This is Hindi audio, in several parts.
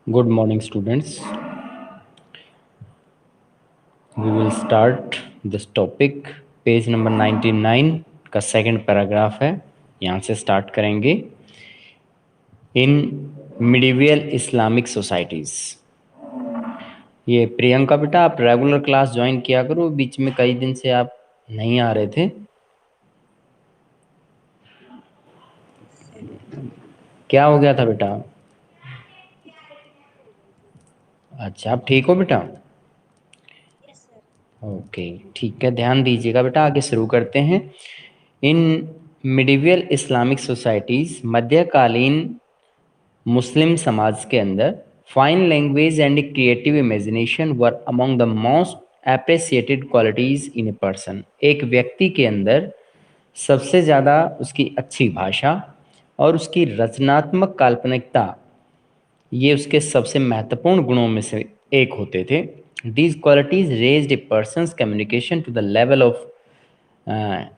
Good morning, students. We will start this topic. Page number 99 का सेकंड पैराग्राफ है, यहाँ से स्टार्ट करेंगे। इन मिडिवियल इस्लामिक सोसाइटीज। ये प्रियंका बेटा, आप रेगुलर क्लास ज्वाइन किया करो, बीच में कई दिन से आप नहीं आ रहे थे। क्या हो गया था बेटा? अच्छा, आप ठीक हो बेटा? ओके, ठीक है, ध्यान दीजिएगा बेटा। आगे शुरू करते हैं। इन मिडिवियल इस्लामिक सोसाइटीज, मध्यकालीन मुस्लिम समाज के अंदर fine language and creative imagination were among the most appreciated qualities in a person. एक व्यक्ति के अंदर सबसे ज़्यादा उसकी अच्छी भाषा और उसकी रचनात्मक काल्पनिकता, ये उसके सबसे महत्वपूर्ण गुणों में से एक होते थे। These qualities raised a person's communication to the level of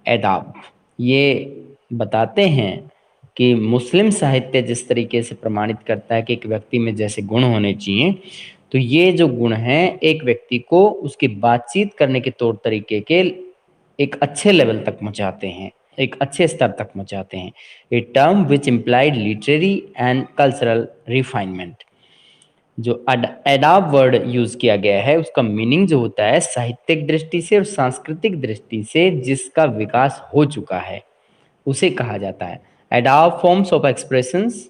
एदाब। ये बताते हैं कि मुस्लिम साहित्य जिस तरीके से प्रमाणित करता है कि एक व्यक्ति में जैसे गुण होने चाहिए, तो ये जो गुण हैं एक व्यक्ति को उसकी बातचीत करने के तौर तरीके के एक अच्छे लेवल तक पहुंचाते हैं, एक अच्छे स्तर तक पहुंचाते हैं। A term which implied literary and cultural refinement. जो एडाब वर्ड यूज किया गया है उसका मीनिंग जो होता है साहित्यिक दृष्टि से और सांस्कृतिक दृष्टि से जिसका विकास हो चुका है उसे कहा जाता है एडाब फॉर्म्स ऑफ एक्सप्रेशंस।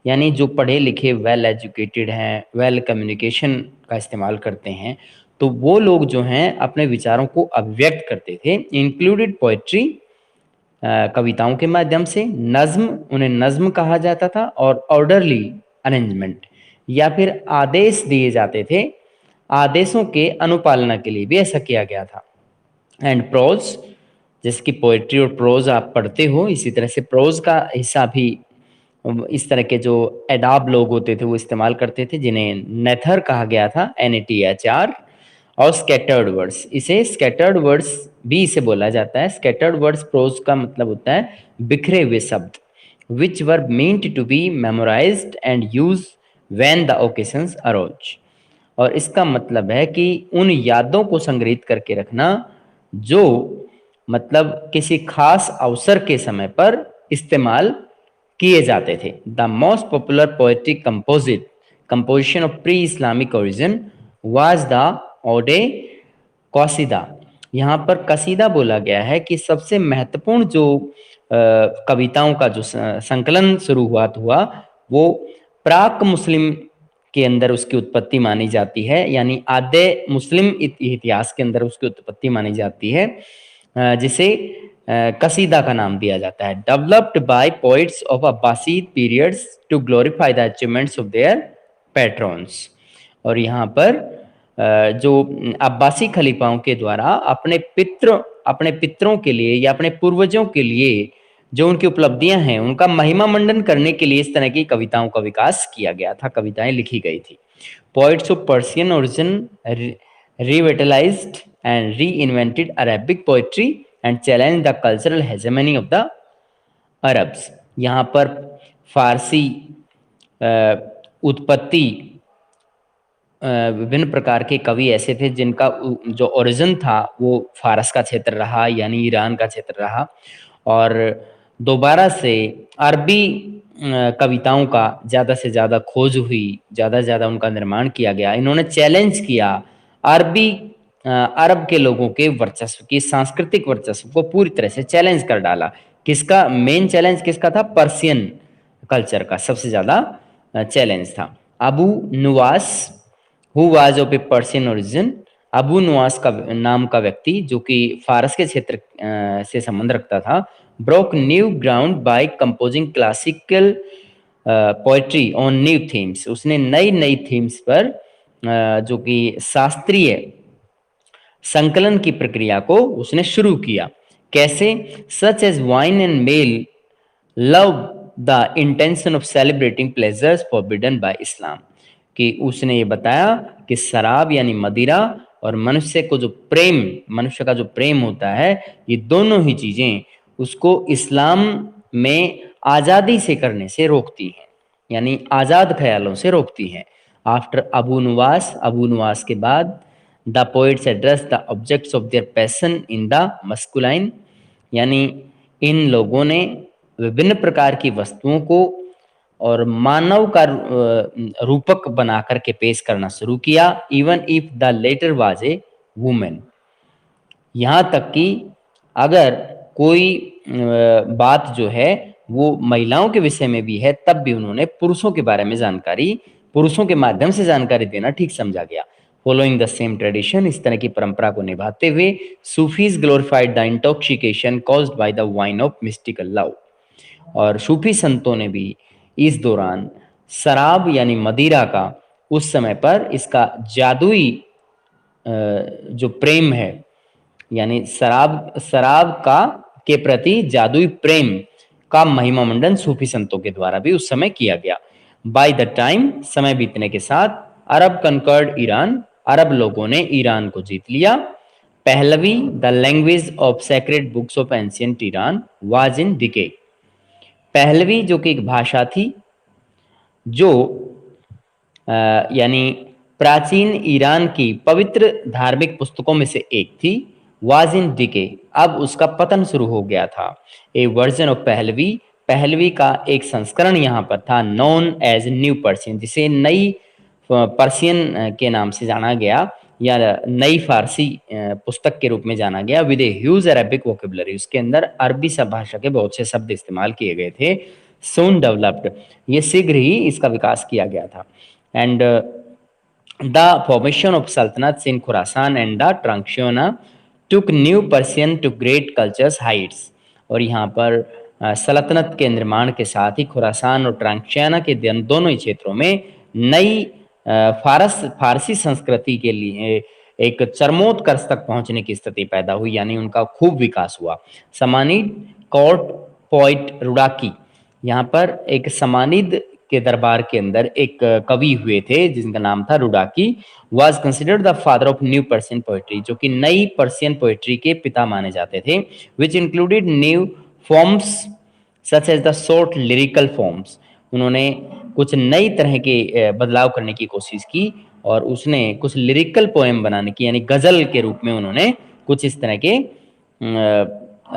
यानी जो पढ़े लिखे वेल एजुकेटेड हैं, वेल कम्युनिकेशन का इस्तेमाल करते हैं, तो वो लोग जो हैं अपने विचारों को अभिव्यक्त करते थे। इंक्लूडेड पोएट्री, कविताओं के माध्यम से, नज्म, उन्हें नज्म कहा जाता था, और ऑर्डरली अरेंजमेंट, या फिर आदेश दिए जाते थे, आदेशों के अनुपालना के लिए भी ऐसा किया गया था। एंड प्रोज, जैसे कि पोएट्री और प्रोज आप पढ़ते हो, इसी तरह से प्रोज का हिस्सा भी इस तरह के जो एडाब लोग होते थे वो इस्तेमाल करते थे, जिन्हें नेथर कहा गया था, NATHR। और स्कैटर्ड वर्ड्स, इसे स्कैटर्ड वर्ड्स भी इसे बोला जाता है। स्कैटर्ड वर्ड्स प्रोज का मतलब होता है बिखरे हुए शब्द, which were meant to be memorized and use when the occasions arose. और इसका मतलब है कि उन यादों को संग्रहित करके रखना जो मतलब किसी खास अवसर के समय पर इस्तेमाल किए जाते थे। The most popular poetic composition of pre Islamic origin was the ode कसीदा। यहाँ पर कसीदा बोला गया है कि सबसे महत्वपूर्ण जो कविताओं का जो संकलन शुरुआत हुआ वो प्राक मुस्लिम के अंदर उसकी उत्पत्ति मानी जाती है, यानी आद्य मुस्लिम इतिहास के अंदर उसकी उत्पत्ति मानी जाती है, जिसे कसीदा का नाम दिया जाता है। Developed by poets of Abbasid periods to glorify the achievements of their patrons. और यहाँ पर जो अब्बासी खलीफाओं के द्वारा अपने पितरों के लिए या अपने पूर्वजों के लिए जो उनकी उपलब्धियां हैं उनका महिमा मंडन करने के लिए इस तरह की कविताओं का विकास किया गया था, कविताएं लिखी गई थी। Poets of Persian origin revitalized and reinvented Arabic poetry and challenge the cultural hegemony of the Arabs. यहाँ पर फारसी उत्पत्ति, विभिन्न प्रकार के कवि ऐसे थे जिनका जो ओरिजिन था वो फारस का क्षेत्र रहा, यानी ईरान का क्षेत्र रहा, और दोबारा से अरबी कविताओं का ज़्यादा से ज़्यादा खोज हुई, ज़्यादा से ज़्यादा उनका निर्माण किया गया। इन्होंने चैलेंज किया अरब के लोगों के वर्चस्व की, सांस्कृतिक वर्चस्व को पूरी तरह से चैलेंज कर डाला। किसका मेन चैलेंज किसका था? पर्शियन कल्चर का सबसे ज़्यादा चैलेंज था। Abu Nuwas who was of a Persian origin, Abu Nuwas का नाम का व्यक्ति जो कि फारस के क्षेत्र से संबंध रखता था, broke new ground by composing classical poetry on new themes. उसने नई नई थीम्स पर जो कि शास्त्रीय संकलन की प्रक्रिया को उसने शुरू किया। कैसे? Such as wine and male love the intention of celebrating pleasures forbidden by Islam. कि उसने ये बताया कि शराब यानी मदिरा और मनुष्य का जो प्रेम होता है, ये दोनों ही चीजें उसको इस्लाम में आजादी से करने से रोकती हैं, यानी आजाद ख्यालों से रोकती हैं। आफ्टर अबू नुवास के बाद the poets address the objects of their passion in the masculine, यानी इन लोगों ने विभिन्न प्रकार की वस्तुओं को और मानव का रूपक बना करके पेश करना शुरू किया, even if the latter was a women. यहाँ तक कि अगर कोई बात जो है वो महिलाओं के विषय में भी है, तब भी उन्होंने पुरुषों के बारे में जानकारी, पुरुषों के माध्यम से जानकारी देना ठीक समझा गया। फॉलोइंग द सेम ट्रेडिशन, इस तरह की परंपरा को निभाते हुए, Sufis glorified the intoxication caused by the wine of mystical love. और सूफी संतों ने भी इस दौरान शराब यानी मदिरा का उस समय पर इसका जादुई जो प्रेम है, यानी शराब का के प्रति जादुई प्रेम का महिमा मंडन सूफी संतों के द्वारा भी उस समय किया गया। बाय द टाइम, समय बीतने के साथ, अरब कंकर्ड ईरान, अरब लोगों ने ईरान को जीत लिया। Pahlavi, the language of sacred books of ancient Iran, was in decay. Pahlavi जो कि एक भाषा थी जो यानी प्राचीन ईरान की पवित्र धार्मिक पुस्तकों में से एक थी, वाज इन डिके, अब उसका पतन शुरू हो गया था। ए वर्जन ऑफ पहलवी, पहलवी का एक संस्करण यहाँ पर था, नोन एज न्यू पर्शियन, जिसे नई पर्शियन के नाम से जाना गया या नई फारसी पुस्तक के रूप में जाना गया। With a huge Arabic vocabulary, उसके अंदर अरबी सब भाषा के बहुत से शब्द इस्तेमाल किए गए थे। सोन डेवलप्ड, ये शीघ्र ही इसका विकास किया गया था। एंड द फॉर्मेशन ऑफ सल्तनत in Khurasan and the transition took new Persian to great cultures heights. और यहाँ पर सल्तनत के निर्माण के साथ ही खुरासान और ट्रांक्शियाना के दोनों ही क्षेत्रों में नई फारसी संस्कृति के लिए एक चरमोत्कर्ष तक पहुंचने की स्थिति पैदा हुई, यानी उनका खूब विकास हुआ। समानिड कोर्ट पोइट रुडाकी, यहाँ पर एक समानिद के दरबार के अंदर एक कवि हुए थे जिनका नाम था Rudaki, was considered the father of new Persian poetry, जो कि नई पर्शियन पोएट्री के पिता माने जाते थे। Which included new forms such as the short lyrical forms, उन्होंने कुछ नई तरह के बदलाव करने की कोशिश की और उसने कुछ लिरिकल पोएम बनाने की, यानी गजल के रूप में उन्होंने कुछ इस तरह के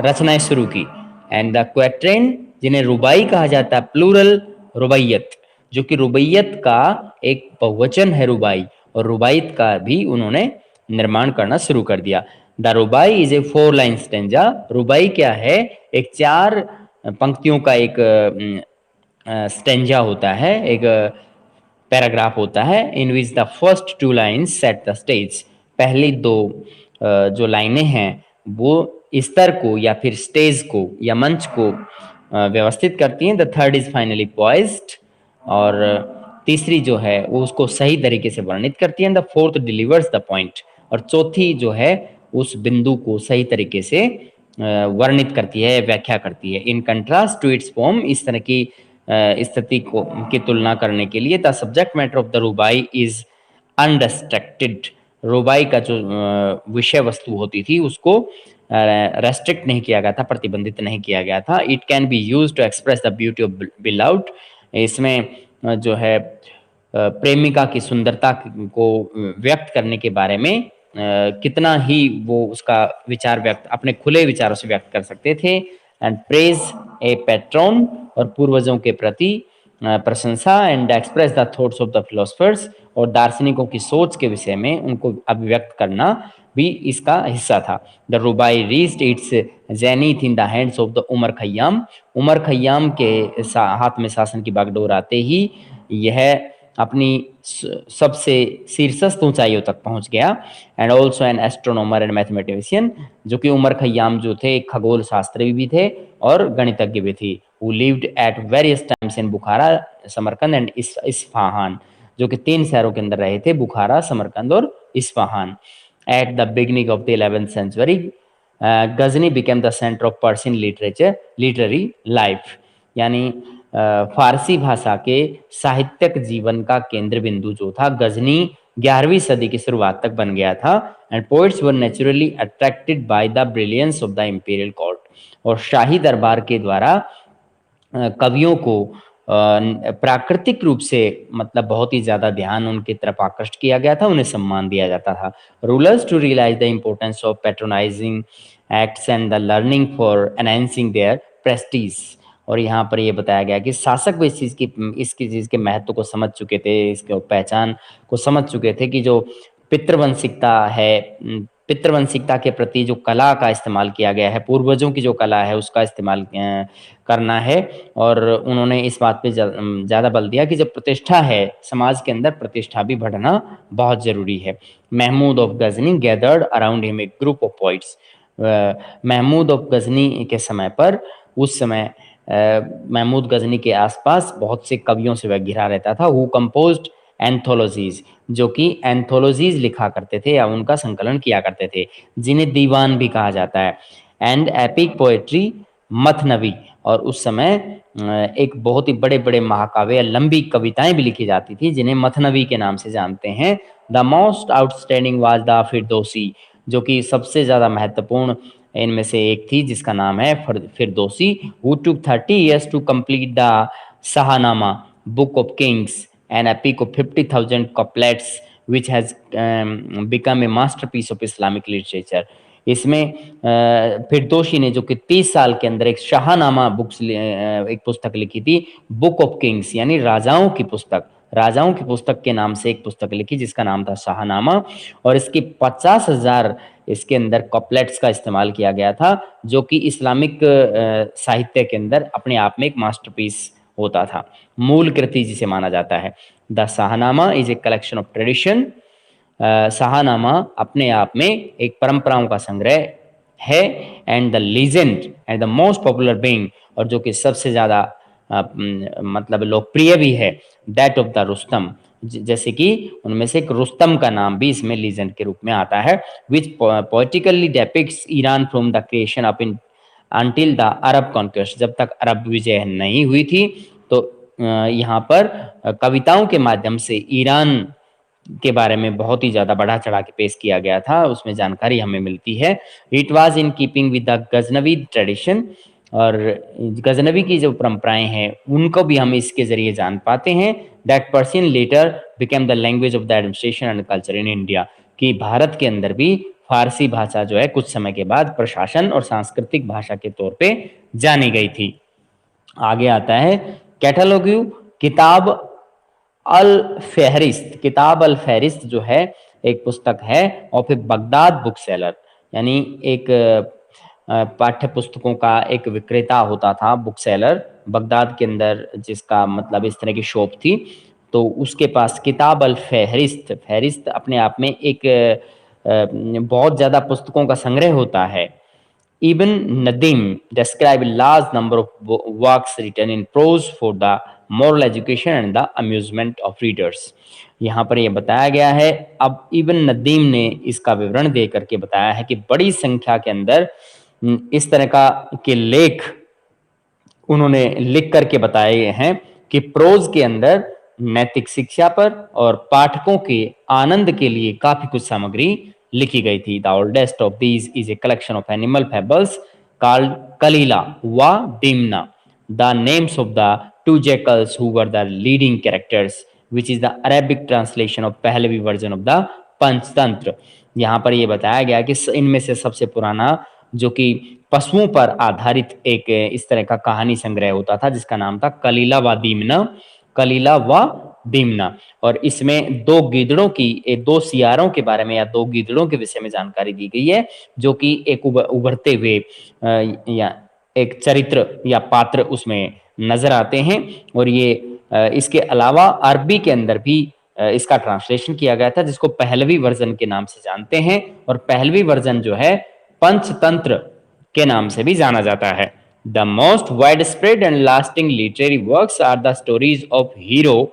रचनाएं शुरू की। एंड द क्वेट्रेन, जिन्हें रुबाई कहा जाता है, प्लूरल रुबाइयत, जो कि रुबाइयत का एक बहुवचन है रुबाई, और रुबाइयत का भी उन्होंने निर्माण करना शुरू कर दिया। The rubai is a 4 line stanza, रुबाई क्या है, एक 4 पंक्तियों का एक स्टेंजा होता है, एक पैराग्राफ होता है, in which the first 2 lines set the stage, पहली 2 जो लाइनें हैं वो स्तर को या फिर स्टेज को या मंच को व्यवस्थित करती हैं। The third is finally poised, और तीसरी जो है वो उसको सही तरीके से वर्णित करती है। The fourth delivers the point, और चौथी जो है उस बिंदु को सही तरीके से वर्णित करती है, व्याख्या करती है। In contrast to its form, इस तरह की स्थिति को की तुलना करने के लिए, the subject matter of the rubai is unrestricted, रुबाई का जो विषय वस्तु होती थी उसको रेस्ट्रिक्ट नहीं किया गया था, प्रतिबंधित नहीं किया गया था। It can be used to express the beauty of beloved, इसमें जो है प्रेमिका की सुंदरता को व्यक्त करने के बारे में कितना ही वो उसका विचार व्यक्त अपने खुले विचारों से व्यक्त कर सकते थे। एंड प्रेज ए पैट्रॉन, और पूर्वजों के प्रति प्रशंसा। And express the thoughts of the philosophers, और दार्शनिकों की सोच के विषय में उनको अभिव्यक्त करना भी इसका हिस्सा था। The rubai reached its zenith in the hands of the Omar Khayyam, Omar Khayyam के हाथ में शासन की बागडोर आते ही यह अपनी सबसे शीर्षस्थ ऊंचाइयों तक पहुंच गया। And also an astronomer and mathematician, जो कि उमर खय्याम जो थे एक खगोल शास्त्री भी थे और गणितज्ञ भी थे। Who lived at various times in Bukhara, Samarkand and Isfahan, जो कि 3 शहरों के अंदर रहे थे, बुखारा, समरकंद और Isfahan. At the beginning of the 11th century, Ghazni became the centre of Persian literary life, यानी फारसी भाषा के साहित्यिक जीवन का केंद्र बिंदु जो था गजनी 11वीं सदी की शुरुआत तक बन गया था। And poets were naturally attracted by the brilliance of the imperial court, और शाही दरबार के द्वारा कवियों को प्राकृतिक रूप से मतलब बहुत ही ज्यादा ध्यान उनकी तरफ आकृष्ट किया गया था, उन्हें सम्मान दिया जाता था। Rulers to realise the importance of patronising acts and the learning for enhancing their prestige. और यहाँ पर ये बताया गया कि शासक भी इसकी चीज के महत्व को समझ चुके थे, इसके पहचान को समझ चुके थे कि जो पितृवंशिकता है, पितृवंशिकता के प्रति जो कला का इस्तेमाल किया गया है, पूर्वजों की जो कला है उसका इस्तेमाल करना है। और उन्होंने इस बात पे ज़्यादा बल दिया कि जब प्रतिष्ठा है समाज के अंदर, प्रतिष्ठा भी बढ़ना बहुत ज़रूरी है। Mahmud of Ghazni gathered around him a group of poets. Mahmud of Ghazni के समय पर, उस समय महमूद गजनी के आसपास बहुत से कवियों से वह घिरा रहता था। हु कंपोज्ड एंथोलॉजीज, जो कि एंथोलॉजीज लिखा करते थे या उनका संकलन किया करते थे, जिन्हें दीवान भी कहा जाता है। एंड एपिक पोएट्री मथनवी, और उस समय एक बहुत ही बड़े बड़े महाकाव्य, लंबी कविताएं भी लिखी जाती थी जिन्हें मथनवी के नाम से जानते हैं। The most outstanding was the Firdausi, जो कि सबसे ज्यादा महत्वपूर्ण इनमें से एक थी, जिसका नाम है Firdausi. Who took 30 years to complete the Shahnama, Book of Kings, an epic of 50,000 couplets which has become a masterpiece of Islamic literature। इसमें फिरदौसी ने जो कि 30 साल के अंदर एक शाहनामा एक पुस्तक लिखी थी, बुक ऑफ किंग्स, यानी राजाओं की पुस्तक, राजाओं की पुस्तक के नाम से एक पुस्तक लिखी जिसका नाम था शाहनामा। और इसकी 50,000 इसके अंदर कॉपलेट्स का इस्तेमाल किया गया था, जो कि इस्लामिक साहित्य के अंदर अपने आप में एक मास्टरपीस होता था, मूल कृति जिसे माना जाता है। The Shahnameh is a collection of tradition. Shahnameh अपने आप में एक परंपराओं का संग्रह है। And the legend and the most popular being, और जो कि सबसे ज्यादा मतलब लोकप्रिय भी है, दैट ऑफ द रुस्तम, जैसे कि उनमें से एक रुस्तम का नाम भी इसमें लीजेंड के रूप में आता है। Which poetically depicts Iran from the creation of in until the Arab conquest, जब तक अरब विजय नहीं हुई थी तो यहाँ पर कविताओं के माध्यम से ईरान के बारे में बहुत ही ज्यादा बढ़ा चढ़ा के पेश किया गया था, उसमें जानकारी हमें मिलती है। It was in keeping with the Ghaznavi tradition, और गजनवी की जो परंपराएं हैं उनको भी हम इसके जरिए जान पाते हैं। That Persian letter became the language of the administration and culture in India, कि भारत के अंदर भी फारसी भाषा जो है कुछ समय के बाद प्रशासन और सांस्कृतिक भाषा के तौर पे जानी गई थी। आगे आता है कैटलॉग्यू, किताब अल फहरिस्त। किताब अल फहरिस्त जो है एक पुस्तक है of A Baghdad book seller, यानी एक पाठ्य पुस्तकों का एक विक्रेता होता था, बुक सेलर, बगदाद के अंदर, जिसका मतलब इस तरह की शॉप थी। तो उसके पास किताब अल फहरिस्त, फहरिस्त अपने आप में एक बहुत ज्यादा पुस्तकों का संग्रह होता है। Ibn Nadim describe a large number of works written in prose for the moral education and the amusement of readers। यहाँ पर ये बताया गया है, अब इब्न नदीम ने इसका विवरण दे करके बताया है कि बड़ी संख्या के अंदर इस तरह का के लेख उन्होंने लिख करके बताए हैं कि प्रोज के अंदर नैतिक शिक्षा पर और पाठकों के आनंद के लिए काफी कुछ सामग्री लिखी गई थी। The oldest of these is a collection of animal fables called Kalila wa Dimna, the names of the two jackals who were the leading characters, which is the Arabic translation of Pahlavi version of the Panchatantra. यहाँ पर यह बताया गया कि इनमें से सबसे पुराना जो कि पशुओं पर आधारित एक इस तरह का कहानी संग्रह होता था जिसका नाम था कलीला व दीमना, कलीला व दीमना। और इसमें दो गिदड़ों की, दो सियारों के बारे में या दो गिदड़ों के विषय में जानकारी दी गई है, जो कि एक उभरते हुए या एक चरित्र या पात्र उसमें नजर आते हैं। और ये इसके अलावा अरबी के अंदर भी इसका ट्रांसलेशन किया गया था, जिसको पहलवी वर्जन के नाम से जानते हैं। और पहलवी वर्जन जो है पंचतंत्र के नाम से भी जाना जाता है। The most wide spread and lasting literary works are the stories of hero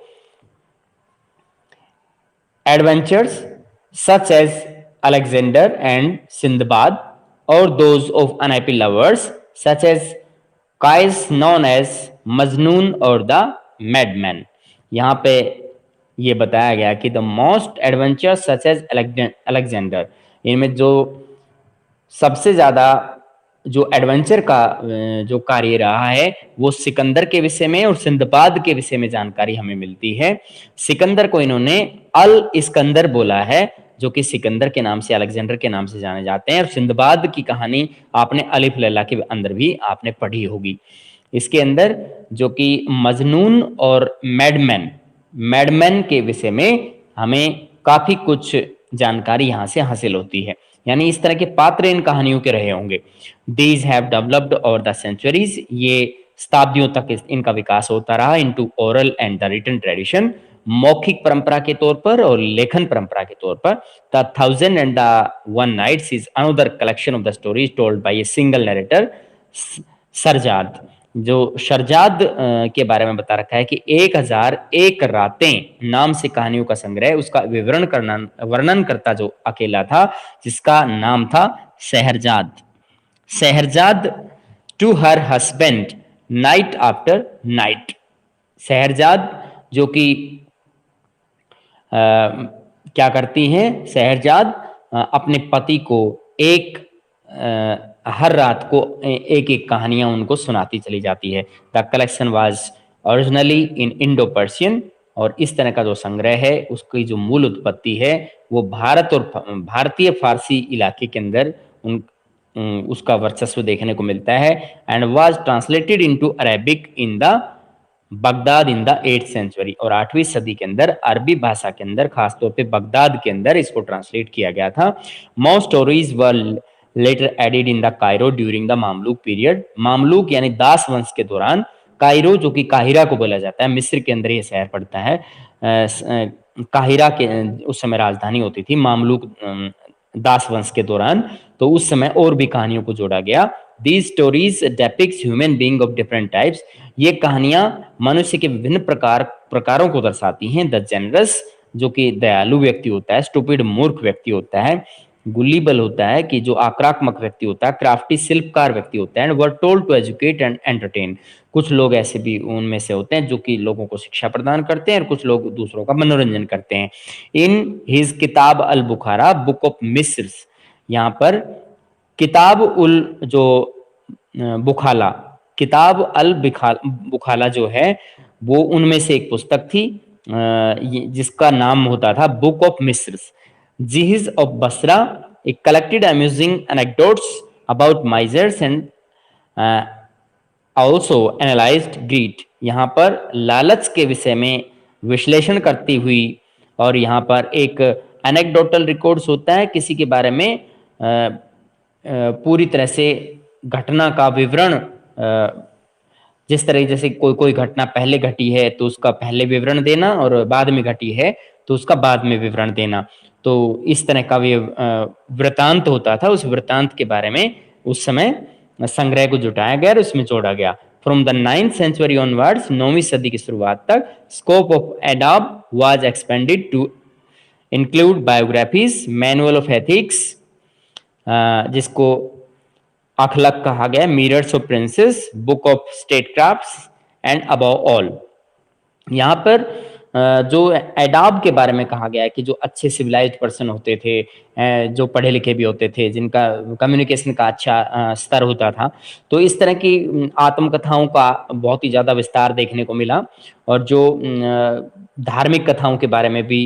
adventures such as Alexander and Sindbad, or those of unhappy lovers such as Qais known as Majnun और द Madman। यहाँ पे ये बताया गया कि the most adventure such as Alexander, इनमें जो सबसे ज्यादा जो एडवेंचर का जो कार्य रहा है वो सिकंदर के विषय में और सिंदबाद के विषय में जानकारी हमें मिलती है। सिकंदर को इन्होंने अल इस्कंदर बोला है, जो कि सिकंदर के नाम से, अलेक्जेंडर के नाम से जाने जाते हैं। और सिंदबाद की कहानी आपने अलिफ लैला के अंदर भी आपने पढ़ी होगी। इसके अंदर जो कि मजनून और मैडमैन मैडमैन के विषय में हमें काफी कुछ जानकारी यहाँ से हासिल होती है। यानी इस तरह के पात्र इन कहानियों के रहे होंगे। These have developed over the centuries, ये शताब्दियों तक इनका विकास होता रहा। Into oral and the written tradition, मौखिक परंपरा के तौर पर और लेखन परंपरा के तौर पर। The thousand and the one nights is another collection of the stories told by a single narrator, Scheherazade. जो शरजाद के बारे में बता रखा है कि 1001 रातें नाम से कहानियों का संग्रह, उसका वर्णन करता जो अकेला था, जिसका नाम था Shahrazad. Shahrazad to her husband night after night. Shahrazad जो कि क्या करती हैं, शहरजाद अपने पति को हर रात को एक एक कहानियां उनको सुनाती चली जाती है। The collection was originally in Indo Persian, और इस तरह का जो संग्रह है उसकी जो मूल उत्पत्ति है वो भारत और भारतीय फारसी इलाके के अंदर उसका वर्चस्व देखने को मिलता है। And was translated into Arabic in the Baghdad in the 8th century, और 8वीं सदी के अंदर अरबी भाषा के अंदर, खासतौर पे बगदाद के अंदर इसको ट्रांसलेट किया गया था। Most stories were later added in the Cairo during the Mamluk period. Mamluk यानी दास वंश के दौरान, कायरो जो कि काहिरा को बोला जाता है, मिस्र के अंदर ये शहर पड़ता है, काहिरा के उस समय राजधानी होती थी। मामलूक दास वंश के दौरान, तो उस समय और भी कहानियों को जोड़ा गया। These stories depicts human being of different types, ये कहानियां मनुष्य के विभिन्न प्रकारों को दर्शाती हैं। द जेनरस जो कि दयालु व्यक्ति होता है, स्टूपिड मूर्ख व्यक्ति होता है, गुलीबल होता है कि जो आक्रामक व्यक्ति होता है, क्राफ्टी शिल्पकार व्यक्ति होता है, and were told to educate and entertain. कुछ लोग ऐसे भी उनमें से होते हैं जो कि लोगों को शिक्षा प्रदान करते हैं, और कुछ लोग दूसरों का मनोरंजन करते हैं। इन हिज किताब अल बुखारा, बुक ऑफ मिस्र, यहाँ पर किताब उल जो बुखाला, किताब अल बुखाला जो है वो उनमें से एक पुस्तक थी जिसका नाम होता था बुक ऑफ मिस्र। जिहिज ऑफ बसरा, एक collected amusing anecdotes about misers and also analysed greed. यहाँ पर लालच के विषय में विश्लेषण करती हुई, और यहाँ पर एक एनेक्डोटल रिकॉर्ड्स होता है किसी के बारे में पूरी तरह से घटना का विवरण, जिस तरह जैसे कोई घटना पहले घटी है तो उसका पहले विवरण देना, और बाद में घटी है तो उसका बाद में विवरण देना। तो इस तरह का वृतांत होता था। उस वृतांत के बारे में उस समय संग्रह को जुटाया गया और उसमें जोड़ा गया। From the 9th century onwards, 9वीं सदी की शुरुआत तक, स्कोप ऑफ एडॉब was expanded to include biographies, manual of ethics जिसको अखलक कहा गया, mirrors of princes, book of state crafts, and above all. यहाँ पर जो एडाब के बारे में कहा गया है कि जो अच्छे सिविलाइज्ड पर्सन होते थे, जो पढ़े लिखे भी होते थे, जिनका कम्युनिकेशन का अच्छा स्तर होता था, तो इस तरह की आत्मकथाओं का बहुत ही ज़्यादा विस्तार देखने को मिला। और जो धार्मिक कथाओं के बारे में भी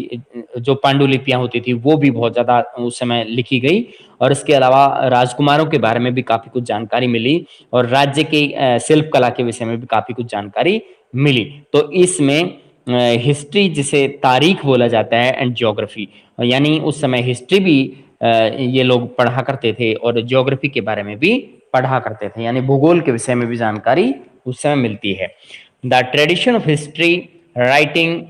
जो पांडुलिपियां होती थी वो भी बहुत ज़्यादा उस समय लिखी गई। और इसके अलावा राजकुमारों के बारे में भी काफ़ी कुछ जानकारी मिली, और राज्य की शिल्प कला के विषय में भी काफ़ी कुछ जानकारी मिली। तो इसमें हिस्ट्री जिसे तारीख बोला जाता है, एंड ज्योग्राफी, यानी उस समय हिस्ट्री भी ये लोग पढ़ा करते थे और ज्योग्राफी के बारे में भी पढ़ा करते थे, यानी भूगोल के विषय में भी जानकारी उस समय मिलती है। The tradition of history writing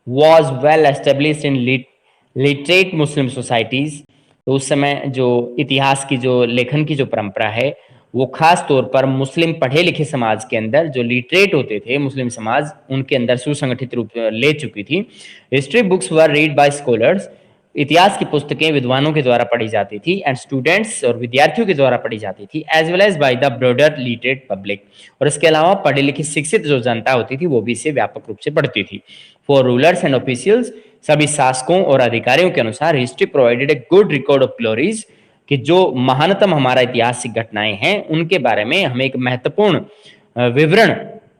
was well established in literate Muslim societies. तो उस समय जो इतिहास की जो लेखन की जो परंपरा है वो खास तौर पर मुस्लिम पढ़े लिखे समाज के अंदर, जो लिटरेट होते थे मुस्लिम समाज, उनके अंदर सुसंगठित रूप ले चुकी थी। History books were read by scholars, इतिहास की पुस्तकें विद्वानों के द्वारा पढ़ी जाती थी, एंड स्टूडेंट्स और विद्यार्थियों के द्वारा पढ़ी जाती थी, as well as by the broader literate public. और इसके अलावा पढ़ी लिखी शिक्षित जो जनता होती थी वो भी इसे व्यापक रूप से पढ़ती थी। फॉर रूलर्स एंड ऑफिशियल्स, सभी शासकों और अधिकारियों के अनुसार history provided a good record of glories, कि जो महानतम हमारा ऐतिहासिक घटनाएं हैं उनके बारे में हमें एक महत्वपूर्ण विवरण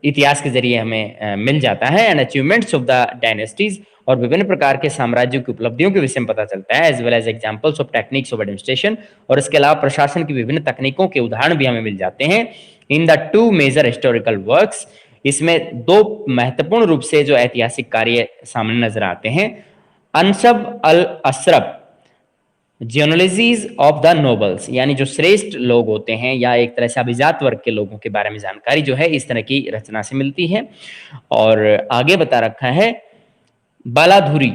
इतिहास के जरिए हमें मिल जाता है। And achievements of the dynasties, और विभिन्न प्रकार के साम्राज्यों की उपलब्धियों के विषय में पता चलता है, as well as examples of techniques of administration, और इसके अलावा प्रशासन की विभिन्न तकनीकों के उदाहरण भी हमें मिल जाते हैं। In the two major historical works, इसमें दो महत्वपूर्ण रूप से जो ऐतिहासिक कार्य सामने नजर आते हैं, अनसब अल अशरफ जियोनोलॉजीज ऑफ द नोबल्स, यानी जो श्रेष्ठ लोग होते हैं या एक तरह से अभिजात वर्ग के लोगों के बारे में जानकारी जो है इस तरह की रचना से मिलती है। और आगे बता रखा है बालाधुरी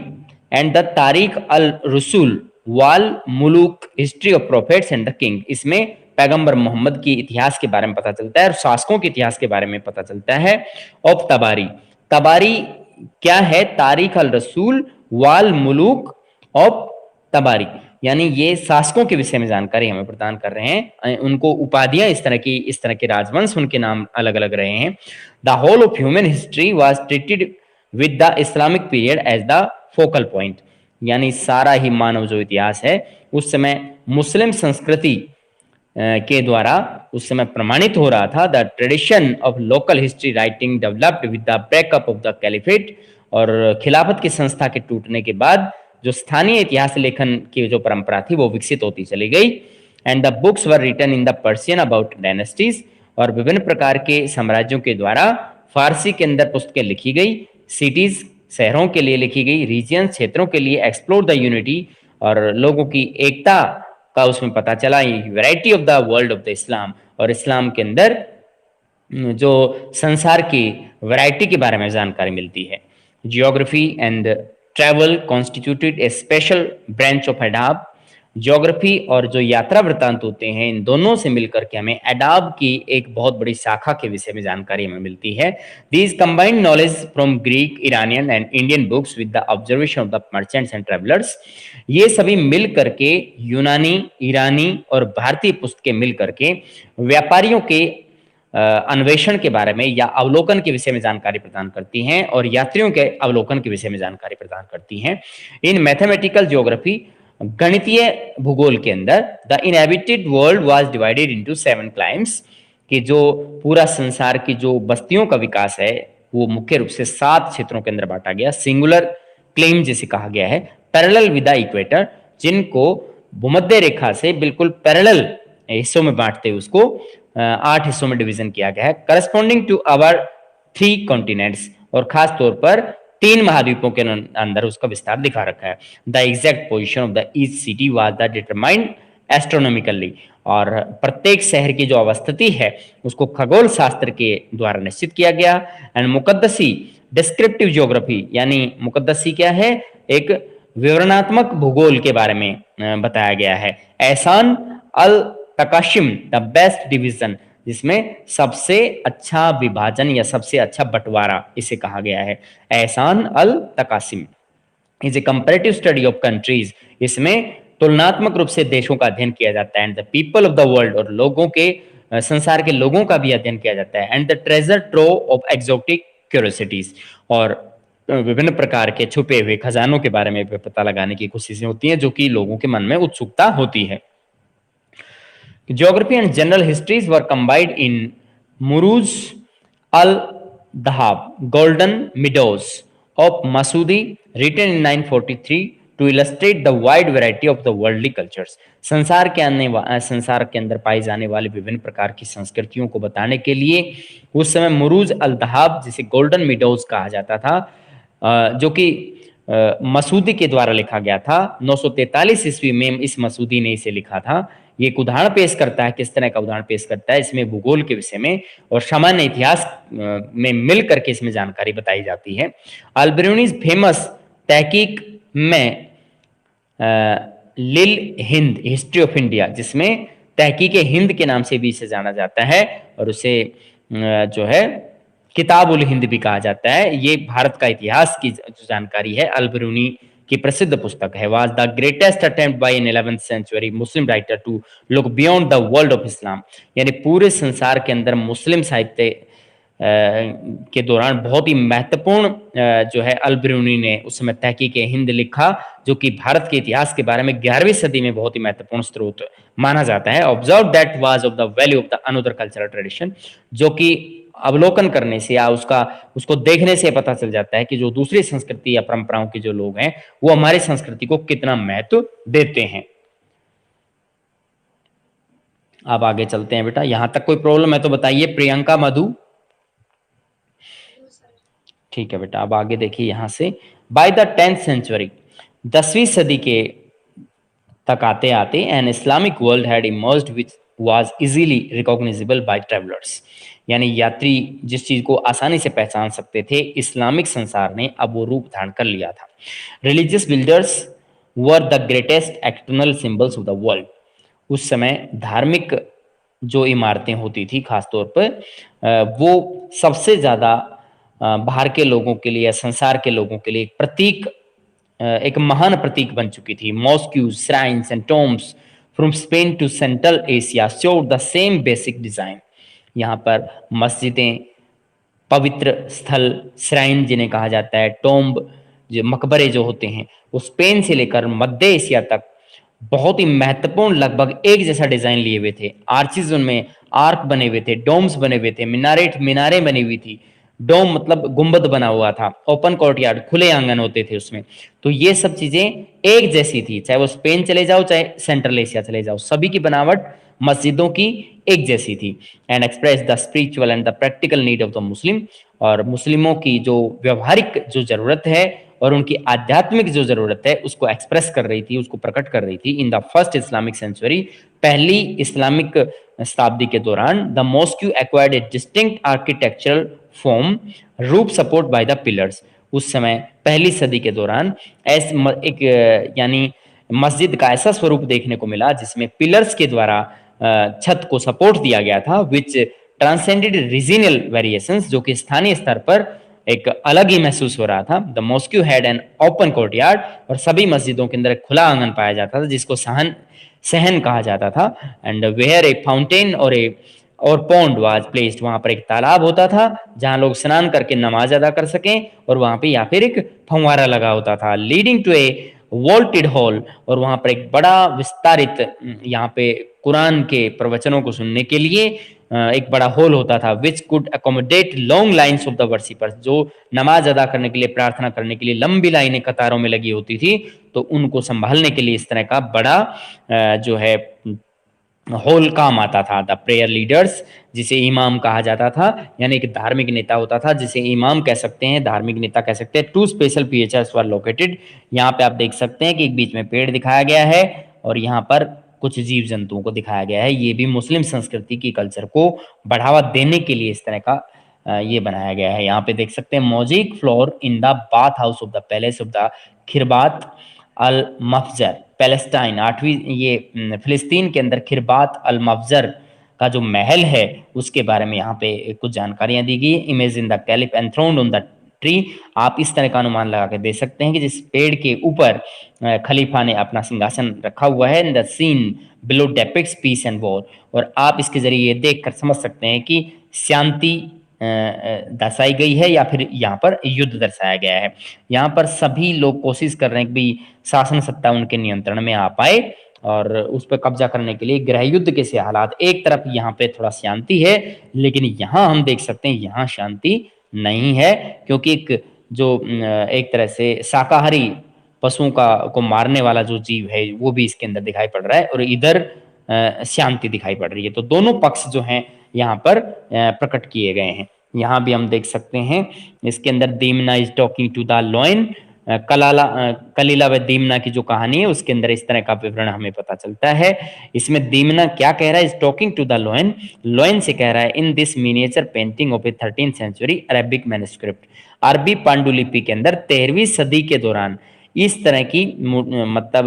एंड द तारीख अल रसूल वाल मुलूक history of prophets and the king, इसमें पैगंबर मोहम्मद की इतिहास के बारे में पता चलता है और शासकों के इतिहास के बारे में पता चलता है। ऑफ तबारी, तबारी क्या है? तारीख अल रसूल वाल मुलूक ऑफ तबारी, यानी ये शासकों के विषय में जानकारी हमें प्रदान कर रहे हैं। उनको उपाधियां इस तरह के राजवंश, उनके नाम अलग अलग रहे हैं। The whole of human history was treated with the Islamic period as the focal point, यानी सारा ही मानव जो इतिहास है उस समय मुस्लिम संस्कृति के द्वारा उस समय प्रमाणित हो रहा था। The tradition of local history writing developed with the breakup of the caliphate, और खिलाफत की संस्था के टूटने के बाद जो स्थानीय इतिहास लेखन की जो परंपरा थी वो विकसित होती चली गई। And the books were written in the Persian about dynasties, और विभिन्न प्रकार के साम्राज्यों के द्वारा फारसी के अंदर पुस्तकें लिखी गई। सिटीज, शहरों के लिए लिखी गई। रीजियन, क्षेत्रों के लिए। एक्सप्लोर द यूनिटी, और लोगों की एकता का उसमें पता चला। Variety of the world of the Islam, और इस्लाम के अंदर जो संसार की वैरायटी के बारे में जानकारी मिलती है। Geography and travel constituted a special branch of एडाब, ज्योग्राफी और जो यात्रा वृत्तांत होते हैं इन दोनों से मिलकर के हमें एडाब की एक बहुत बड़ी शाखा के विषय में जानकारी हमें मिलती है। These combined knowledge from Greek, Iranian and Indian books with the observation of the merchants and travellers, ये सभी मिल करके यूनानी, ईरानी और भारतीय पुस्तकें मिल करके व्यापारियों के अन्वेषण के बारे में या अवलोकन के विषय में जानकारी प्रदान करती हैं, और यात्रियों के अवलोकन के विषय में जानकारी प्रदान करती हैं। इन मैथमेटिकल ज्योग्राफी, गणितीय भूगोल के अंदर, the inhabited world was divided into 7 climbs, कि जो पूरा संसार की जो बस्तियों का विकास है वो मुख्य रूप से 7 क्षेत्रों के अंदर बांटा गया। सिंगुलर क्लेम जिसे कहा गया है, पैरेलल विद द इक्वेटर, जिनको भूमध्य रेखा से बिल्कुल पैरेलल हिस्सों में बांटते हुए उसको 8 हिस्सों में डिवीजन किया गया है। करस्पॉन्डिंग टू आवर 3 कॉन्टिनेंट्स, और खास तौर पर 3 महाद्वीपों के अंदर उसका विस्तार दिखा रखा है। The exact position of the each city was the determined astronomically, और प्रत्येक शहर की जो अवस्थिति है उसको खगोल शास्त्र के द्वारा निश्चित किया गया। एंड मुकद्दसी डिस्क्रिप्टिव ज्योग्राफी, यानी मुकद्दसी क्या है? एक विवरणात्मक भूगोल के बारे में बताया गया है। एहसान अल तकाशिम, द बेस्ट डिवीजन, जिसमें सबसे अच्छा विभाजन या सबसे अच्छा बंटवारा इसे कहा गया है। एहसान अल तकासिम is a comparative study of countries, इसमें तुलनात्मक रूप से देशों का अध्ययन किया जाता है। And the people of the world, और लोगों के संसार के लोगों का भी अध्ययन किया जाता है। And the treasure trove of exotic curiosities, और विभिन्न प्रकार के छुपे हुए खजानों के बारे में पता लगाने की कोशिशें होती हैं जो कि लोगों के मन में उत्सुकता होती है। Geography and general histories were combined in Muruz al-Dhahab, Golden Meadows of Masudi, written in 943 to illustrate the wide variety of the worldly cultures. संसार के अंदर पाई जाने वाली विभिन्न प्रकार की संस्कृतियों को बताने के लिए उस समय मुरूज अल-दहाब, जिसे गोल्डन मीडोज कहा जाता था, जो कि मसूदी के द्वारा लिखा गया था। 943 ईस्वी में इस मसूदी ने इसे लिखा था। ये एक उदाहरण पेश करता है। किस तरह का उदाहरण पेश करता है? इसमें भूगोल के विषय में और सामान्य इतिहास में मिल करके इसमें जानकारी बताई जाती है। अल-बिरूनीज फेमस तहकीक में लिल हिंद हिस्ट्री ऑफ इंडिया, जिसमें तहकीक हिंद के नाम से भी इसे जाना जाता है, और उसे जो है किताब उल हिंद भी कहा जाता है। ये भारत का इतिहास की जो जानकारी है अल-बिरूनी की प्रसिद्ध पुस्तक है। Was the greatest attempt by an 11th century Muslim writer to look beyond the world of Islam, यानी पूरे संसार के अंदर मुस्लिम साहित्य के दौरान बहुत ही महत्वपूर्ण जो है अल-बिरूनी ने उस समय तहकीक हिंद लिखा, जो कि भारत के इतिहास के बारे में 11वीं सदी में बहुत ही महत्वपूर्ण स्रोत माना जाता है। Observe that was of the value of the another cultural tradition, जो कि अवलोकन करने से या उसको देखने से पता चल जाता है कि जो दूसरी संस्कृति या परंपराओं के जो लोग हैं वो हमारी संस्कृति को कितना महत्व देते हैं। अब आगे चलते हैं बेटा, यहां तक कोई प्रॉब्लम है तो बताइए। प्रियंका, मधु? ठीक है बेटा, अब आगे देखिए यहां से। बाय द 10th सेंचुरी, 10वीं सदी के तक आते आते an Islamic world had emerged which was easily recognisable by travellers, यानी यात्री जिस चीज को आसानी से पहचान सकते थे, इस्लामिक संसार ने अब वो रूप धारण कर लिया था। Religious builders were the greatest external symbols of the world. उस समय धार्मिक जो इमारतें होती थी खासतौर पर वो सबसे ज्यादा बाहर के लोगों के लिए या संसार के लोगों के लिए एक प्रतीक, एक महान प्रतीक बन चुकी थी। Mosques, shrines and tombs from Spain to Central Asia showed the same basic design. यहाँ पर मस्जिदें, पवित्र स्थल, श्राइन जिन्हें कहा जाता है, टॉम्ब जो मकबरे जो होते हैं, वो स्पेन से लेकर मध्य एशिया तक बहुत ही महत्वपूर्ण लगभग एक जैसा डिजाइन लिए हुए थे। आर्चिज उनमें आर्क बने हुए थे, डोम्स बने हुए थे, मीनारें बनी हुई थी। डोम मतलब गुंबद बना हुआ था, ओपन कोर्टयार्ड, खुले आंगन होते थे उसमें। तो ये सब चीजें एक जैसी थी, चाहे वो स्पेन चले जाओ चाहे सेंट्रल एशिया चले जाओ, सभी की बनावट मस्जिदों की एक जैसी थी। And express the spiritual and the practical need of the Muslim, और मुस्लिमों की जो व्यवहारिक जो जरूरत है और उनकी आध्यात्मिक जो जरूरत है उसको एक्सप्रेस कर रही थी, उसको प्रकट कर रही थी। In the first Islamic century, पहली इस्लामिक शताब्दी के दौरान, the mosque acquired a distinct architectural form, रूप सपोर्ट बाय द पिलर्स। उस समय पहली सदी के दौरान एक यानी मस्जिद का ऐसा स्वरूप देखने को मिला जिसमें पिलर्स के द्वारा छत को सपोर्ट दिया गया था, विच ट्रांसेंडेड रीजनल वेरिएशंस, जो कि स्थानीय स्तर पर एक अलग ही महसूस हो रहा था। The mosque had an open courtyard, और सभी मस्जिदों के अंदर एक खुला आंगन पाया जाता था जिसको सहन कहा जाता था। एंड वेयर ए फाउंटेन और पॉन्ड वाज प्लेस्ड, वहां पर एक तालाब होता था जहां लोग स्नान करके नमाज अदा कर सकें, और वहां पे या फिर एक फंवारा लगा होता था। Leading to a vaulted hall, और वहां पर एक बड़ा विस्तारित, यहाँ पे कुरान के प्रवचनों को सुनने के लिए एक बड़ा हॉल होता था, which could accommodate long lines of the worshippers, जो नमाज अदा करने के लिए, प्रार्थना करने के लिए लंबी लाइनें कतारों में लगी होती थी, तो उनको संभालने के लिए इस तरह का बड़ा जो है हॉल काम आता था। द प्रेयर लीडर्स, जिसे इमाम कहा जाता था, यानी एक धार्मिक नेता होता था जिसे इमाम कह सकते हैं, धार्मिक नेता कह सकते हैं। Two special features were located, यहाँ पे आप देख सकते हैं कि एक बीच में पेड़ दिखाया गया है और यहाँ पर कुछ जीव जंतुओं को दिखाया गया है। ये भी मुस्लिम संस्कृति की कल्चर को बढ़ावा देने के लिए इस तरह का ये बनाया गया है। यहाँ पे देख सकते हैं, mosaic floor in the bath house of the palace of the Khirbat al Mafjar, Palestine, 8वीं, ये फिलिस्तीन के अंदर खिरबात अल मफजर का जो महल है उसके बारे में यहाँ पे कुछ जानकारियां दी गई। Imagine the caliph enthroned on the tree, आप इस तरह का अनुमान लगा के दे सकते हैं कि जिस पेड़ के ऊपर खलीफा ने अपना सिंहासन रखा हुआ है। The scene below depicts peace and war, और आप इसके जरिए ये देख कर समझ सकते हैं कि शांति दर्शाई गई है या फिर यहाँ पर युद्ध दर्शाया गया है। यहाँ पर सभी लोग कोशिश कर रहे हैं कि भी शासन सत्ता उनके नियंत्रण में आ पाए और उस पर कब्जा करने के लिए गृह युद्ध के से हालात। एक तरफ यहाँ पे थोड़ा शांति है, लेकिन यहाँ हम देख सकते हैं यहाँ शांति नहीं है, क्योंकि एक जो एक तरह से शाकाहारी पशुओं को मारने वाला जो जीव है वो भी इसके अंदर दिखाई पड़ रहा है, और इधर शांति दिखाई पड़ रही है। तो दोनों पक्ष जो हैं यहाँ पर प्रकट किए गए हैं। यहाँ भी हम देख सकते हैं इसके अंदर, Dimna is talking to the lion, Kalila wa Dimna की जो कहानी है उसके अंदर इस तरह का विवरण हमें पता चलता है। इसमें दीमना क्या कह रहा है, is talking to the lion, lion से कह रहा है, in this miniature painting of a 13th century Arabic manuscript, अरबी पांडुलिपि के अंदर 13वीं सदी के दौरान इस तरह की मतलब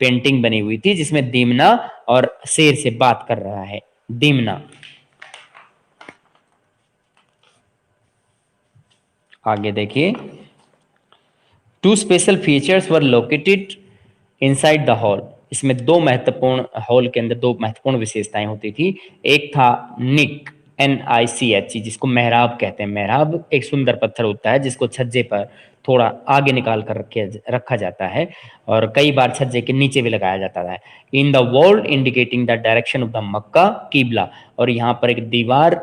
पेंटिंग बनी हुई थी जिसमें दीमना और शेर से बात कर रहा है। दीमना, आगे देखिए, two special features were located inside the hall, इसमें दो महत्वपूर्ण, हॉल के अंदर दो महत्वपूर्ण विशेषताएं होती थी। एक था निक, NICH, जिसको मेहराब कहते हैं। मेहराब एक सुंदर पत्थर होता है जिसको छज्जे पर थोड़ा आगे निकाल कर रखा जाता है और कई बार छज्जे के नीचे भी लगाया जाता है। In the wall indicating the direction of the Mecca किबला, और यहाँ पर एक दीवार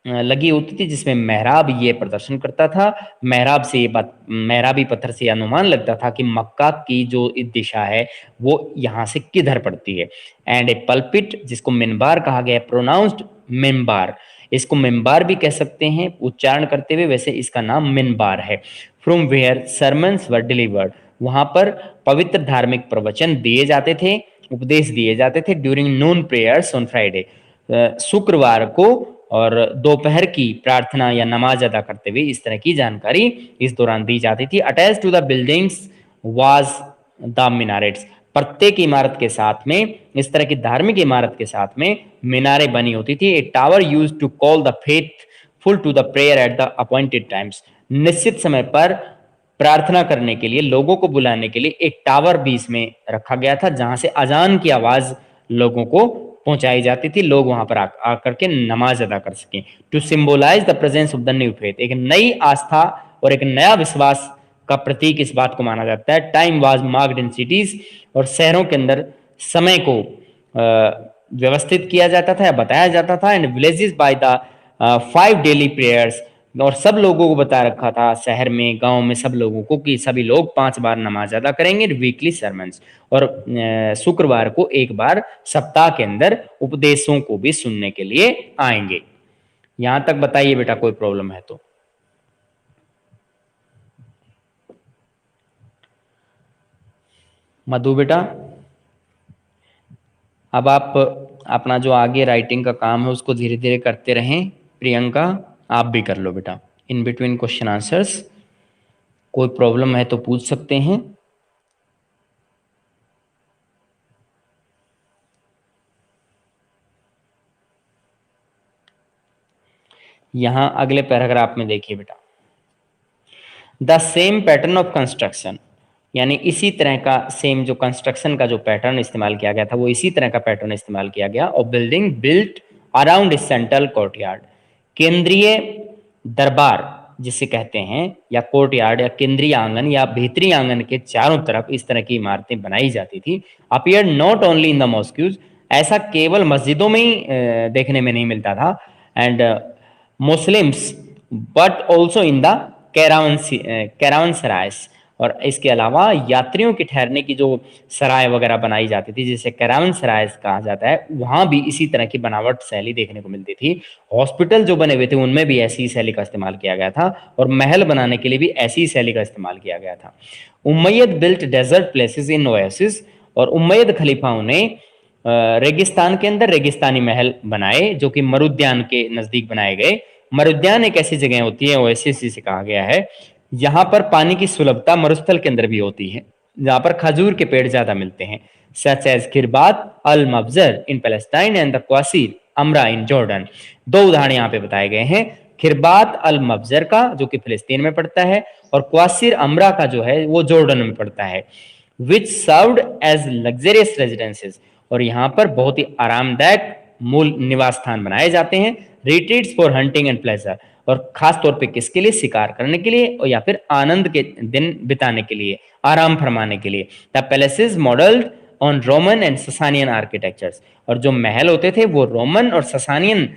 लगी होती थी जिसमें मेहराब ये प्रदर्शन करता था। मेहराब से ये बात, मेहराबी पत्थर से अनुमान लगता था कि मक्का की जो दिशा है वो यहाँ से किधर पड़ती है। एंड ए पल्पिट, जिसको मिनबार कहा गया है, प्रोनाउंस्ड मिनबार, इसको मिनबार भी कह सकते हैं उच्चारण करते हुए, वैसे इसका नाम मिनबार है। From where sermons were delivered, वहां पर पवित्र धार्मिक प्रवचन दिए जाते थे, उपदेश दिए जाते थे। During Noon prayers on Friday, शुक्रवार को और दोपहर की प्रार्थना या नमाज अदा करते हुए इस तरह की जानकारी इस दौरान दी जाती थी। Attach to the buildings was the minarets, प्रत्येक इमारत के साथ में, इस तरह की धार्मिक इमारत के साथ में मीनारें बनी होती थी। A tower used to call the faithful to the prayer at the appointed times, निश्चित समय पर प्रार्थना करने के लिए, लोगों को बुलाने के लिए एक टावर भी इसमें रखा गया था जहां से अजान की आवाज लोगों को पहुंचाई जाती थी, लोग वहां पर आकर के नमाज अदा कर सकें। To symbolise the presence of the new faith, एक नई आस्था और एक नया विश्वास का प्रतीक इस बात को माना जाता है। Time was marked in cities, और शहरों के अंदर समय को व्यवस्थित किया जाता था या बताया जाता था। And villages by the 5 daily prayers, और सब लोगों को बता रखा था शहर में, गांव में सब लोगों को कि सभी लोग 5 बार नमाज अदा करेंगे। वीकली सरमन्स, और शुक्रवार को एक बार सप्ताह के अंदर उपदेशों को भी सुनने के लिए आएंगे। यहां तक बताइए बेटा, कोई प्रॉब्लम है तो। मधु बेटा, अब आप अपना जो आगे राइटिंग का काम है उसको धीरे धीरे करते रहें। प्रियंका, आप भी कर लो बेटा, इन बिटवीन क्वेश्चन आंसर्स। कोई प्रॉब्लम है तो पूछ सकते हैं। यहां अगले पैराग्राफ में देखिए बेटा, the same pattern of construction, यानी इसी तरह का सेम जो कंस्ट्रक्शन का जो पैटर्न इस्तेमाल किया गया था वो इसी तरह का पैटर्न इस्तेमाल किया गया। और building built around central courtyard, केंद्रीय दरबार जिसे कहते हैं, या कोर्टयार्ड या केंद्रीय आंगन या भीतरी आंगन के चारों तरफ इस तरह की इमारतें बनाई जाती थी। Appear not only in the mosques, ऐसा केवल मस्जिदों में ही देखने में नहीं मिलता था, and Muslims, but also in the caravanserais, और इसके अलावा यात्रियों के ठहरने की जो सराय वगैरह बनाई जाती थी जिसे कैरावनसराय कहा जाता है, वहां भी इसी तरह की बनावट शैली देखने को मिलती थी। हॉस्पिटल जो बने हुए थे उनमें भी ऐसी शैली का इस्तेमाल किया गया था, और महल बनाने के लिए भी ऐसी शैली का इस्तेमाल किया गया था। Umayyad built desert palaces in oasis, और उमैयद खलीफाओं ने रेगिस्तान के अंदर रेगिस्तानी महल बनाए जो कि मरुद्यान के नजदीक बनाए गए। मरुद्यान एक ऐसी जगह होती है, ओएसिस जिसे कहा गया है, यहाँ पर पानी की सुलभता मरुस्थल के अंदर भी होती है, जहां पर खजूर के पेड़ ज्यादा मिलते हैं। Such as Khirbat al Mafjar in Palestine and the Qusayr Amra in Jordan, दो उदाहरण यहाँ पे बताए गए हैं। खिरबात अल मबजर का जो कि फिलिस्तीन में पड़ता है, और क्वासीर अमरा का जो है वो जॉर्डन में पड़ता है। विच सर्व्ड एज लग्जरियस रेजिडेंसेस, और यहाँ पर बहुत ही आरामदायक मूल निवास स्थान बनाए जाते हैं। Retreats for hunting and pleasure, और खास तौर पे किसके लिए, शिकार करने के लिए और या फिर आनंद के दिन बिताने के लिए, आराम फरमाने के लिए। The palaces modelled on Roman and Sasanian architectures, और जो महल होते थे वो रोमन और ससानियन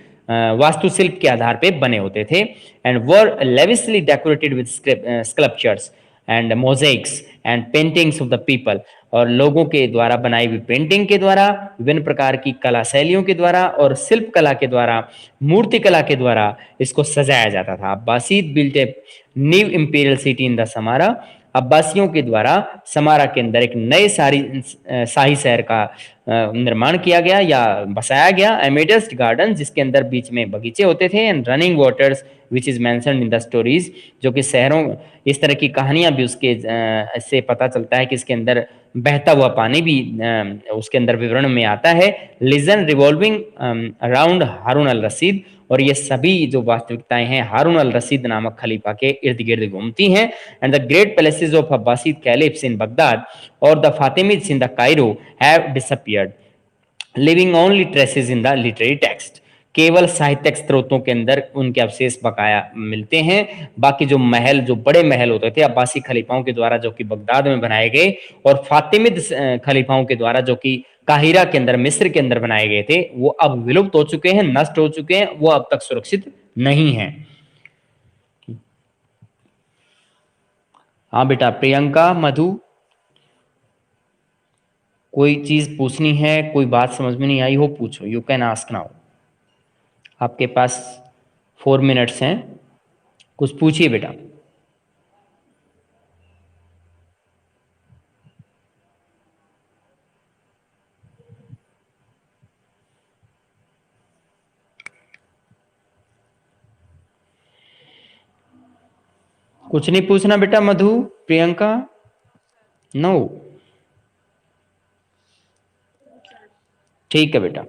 वास्तुशिल्प के आधार पे बने होते थे। And were lavishly decorated with sculptures and mosaics and paintings of the people, और लोगों के द्वारा बनाई हुई पेंटिंग के द्वारा, विभिन्न प्रकार की कला शैलियों के द्वारा और शिल्प कला के द्वारा, मूर्ति कला के द्वारा इसको सजाया जाता था। Abbasid built a new imperial city in the Samarra, अब्बासियों के द्वारा समारा के अंदर एक नए शाही शहर का निर्माण किया गया या बसाया गया। एमेडस्ट गार्डन, जिसके अंदर बीच में बगीचे होते थे। And running waters which is mentioned in the stories, जो कि शहरों, इस तरह की कहानियां भी उसके से पता चलता है कि इसके अंदर बहता हुआ पानी भी उसके अंदर विवरण में आता है। लिजन रिवॉल्विंग अराउंड हारून अल रशीद, और ये सभी जो वास्तविकताएं हैं हारून अल रशीद नामक खलीफा के इर्द गिर्द घूमती हैं। And the great palaces of Abbasid caliphs in Baghdad और the Fatimids in the Cairo have disappeared, living only traces in the literary text. केवल साहित्यिक स्रोतों के अंदर उनके अवशेष बकाया मिलते हैं। बाकी जो महल, जो बड़े महल होते थे अब्बासी खलीफाओं के द्वारा जो कि बगदाद में बनाए गए, और फातिमिद खलीफाओं के द्वारा जो कि काहिरा के अंदर, मिस्र के अंदर बनाए गए थे, वो अब विलुप्त हो चुके हैं, नष्ट हो चुके हैं, वो अब तक सुरक्षित नहीं है। हाँ बेटा, प्रियंका, मधु, कोई चीज पूछनी है, कोई बात समझ में नहीं आई हो, पूछो, यू कैन आस्क नाउ। आपके पास 4 मिनट्स हैं, कुछ पूछिए बेटा। कुछ नहीं पूछना बेटा, मधु, प्रियंका? नो? ठीक है बेटा।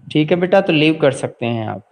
ठीक है बेटा, तो लीव कर सकते हैं आप।